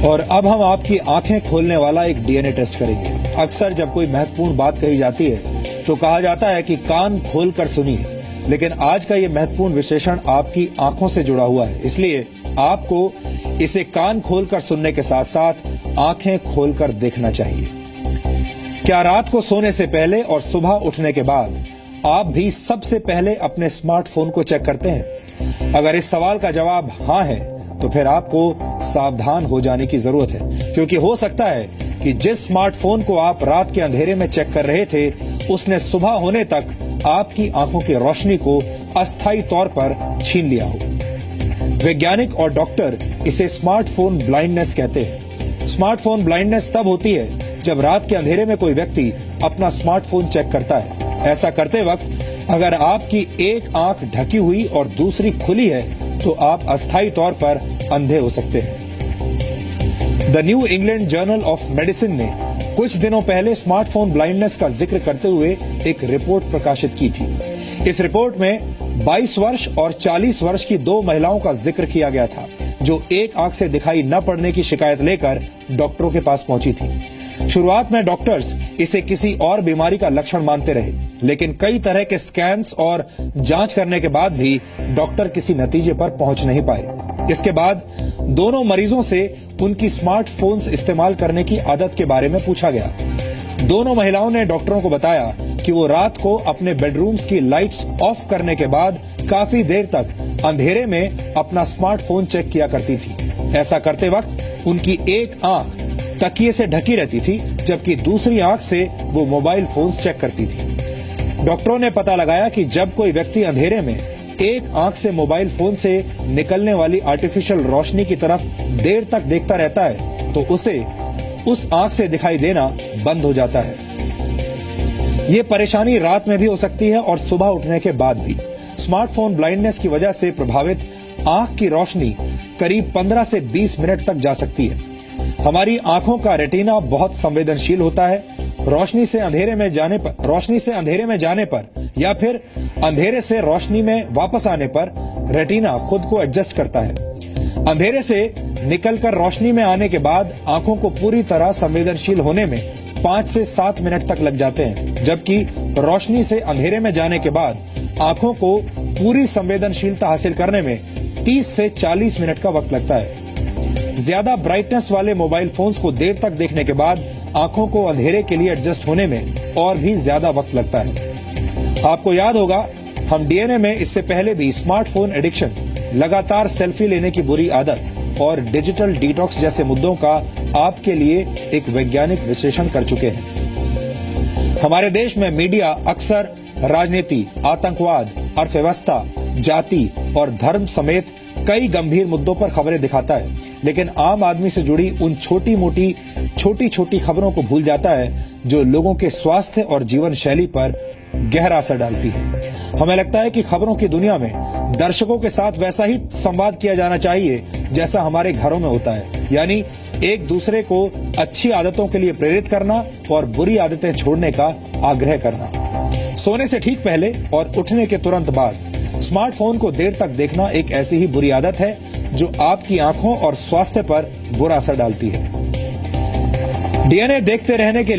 और अब हम आपकी आंखें खोलने वाला एक डीएनए टेस्ट करेंगे। अक्सर जब कोई महत्वपूर्ण बात कही जाती है तो कहा जाता है कि कान खोलकर सुनिए, लेकिन आज का ये महत्वपूर्ण विशेषण आपकी आंखों से जुड़ा हुआ है, इसलिए आपको इसे कान खोलकर सुनने के साथ साथ आंखें खोलकर देखना चाहिए। क्या रात को सोने से पहले और सुबह उठने के बाद आप भी सबसे पहले अपने स्मार्टफोन को चेक करते हैं? अगर इस सवाल का जवाब हाँ है तो फिर आपको सावधान हो जाने की जरूरत है, क्योंकि हो सकता है कि जिस स्मार्टफोन को आप रात के अंधेरे में चेक कर रहे थे उसने सुबह होने तक आपकी आंखों की रोशनी को अस्थायी तौर पर छीन लिया हो। वैज्ञानिक और डॉक्टर इसे स्मार्टफोन ब्लाइंडनेस कहते हैं। स्मार्टफोन ब्लाइंडनेस तब होती है जब रात के अंधेरे में कोई व्यक्ति अपना स्मार्टफोन चेक करता है। ऐसा करते वक्त अगर आपकी एक आंख ढकी हुई और दूसरी खुली है तो आप अस्थायी तौर पर अंधे हो सकते हैं। The new England journal of medicine ने कुछ दिनों पहले स्मार्टफोन ब्लाइंडनेस का जिक्र करते हुए एक रिपोर्ट प्रकाशित की थी। इस रिपोर्ट में 22 वर्ष और 40 वर्ष की दो महिलाओं का जिक्र किया गया था जो एक आंख से दिखाई न पड़ने की शिकायत लेकर डॉक्टरों के पास पहुंची थी। शुरुआत में डॉक्टर्स इसे किसी और बीमारी का लक्षण मानते रहे, लेकिन कई तरह के स्कैन्स और जांच करने के बाद भी डॉक्टर किसी नतीजे पर पहुंच नहीं पाए। इसके बाद दोनों मरीजों से उनकी स्मार्टफोन्स इस्तेमाल करने की आदत के बारे में पूछा गया। दोनों महिलाओं ने डॉक्टरों को बताया कि वो रात को अपने बेडरूम्स की लाइट्स ऑफ करने के बाद काफी देर तक अंधेरे में अपना स्मार्टफोन चेक किया करती थी। ऐसा करते वक्त उनकी एक आंख तकिए से ढकी रहती थी, जबकि दूसरी आंख से वो मोबाइल फोन्स चेक करती थी। डॉक्टरों ने पता लगाया कि जब कोई व्यक्ति अंधेरे में एक आंख से मोबाइल फोन से निकलने वाली आर्टिफिशियल रोशनी की तरफ देर तक देखता रहता है तो उसे उस आंख से दिखाई देना बंद हो जाता है। ये परेशानी रात में भी हो सकती है और सुबह उठने के बाद भी। स्मार्टफोन ब्लाइंडनेस की वजह से प्रभावित आंख की रोशनी करीब 15 से 20 मिनट तक जा सकती है। हमारी आंखों का रेटिना बहुत संवेदनशील होता है। रोशनी से अंधेरे में जाने पर या फिर अंधेरे से रोशनी में वापस आने पर रेटिना खुद को एडजस्ट करता है। अंधेरे से निकलकर रोशनी में आने के बाद आंखों को पूरी तरह संवेदनशील होने में 5 से 7 मिनट तक लग जाते हैं, जबकि रोशनी से अंधेरे में जाने के बाद आंखों को पूरी संवेदनशीलता हासिल करने में 30 से 40 मिनट का वक्त लगता है। ज्यादा ब्राइटनेस वाले मोबाइल फोन्स को देर तक देखने के बाद आंखों को अंधेरे के लिए एडजस्ट होने में और भी ज्यादा वक्त लगता है। आपको याद होगा, हम डीएनए में इससे पहले भी स्मार्टफोन एडिक्शन, लगातार सेल्फी लेने की बुरी आदत और डिजिटल डिटॉक्स जैसे मुद्दों का आपके लिए एक वैज्ञानिक विश्लेषण कर चुके हैं। हमारे देश में मीडिया अक्सर राजनीति, आतंकवाद, अर्थव्यवस्था, जाति और धर्म समेत कई गंभीर मुद्दों पर खबरें दिखाता है, लेकिन आम आदमी से जुड़ी उन छोटी छोटी खबरों को भूल जाता है जो लोगों के स्वास्थ्य और जीवन शैली पर गहरा असर डालती है। हमें लगता है कि खबरों की दुनिया में दर्शकों के साथ वैसा ही संवाद किया जाना चाहिए जैसा हमारे घरों में होता है, यानी एक दूसरे को अच्छी आदतों के लिए प्रेरित करना और बुरी आदतें छोड़ने का आग्रह करना। सोने से ठीक पहले और उठने के तुरंत बाद स्मार्टफोन को देर तक देखना एक ऐसी ही बुरी आदत है जो आपकी आंखों और स्वास्थ्य पर बुरा असर डालती है। डीएनए देखते रहने के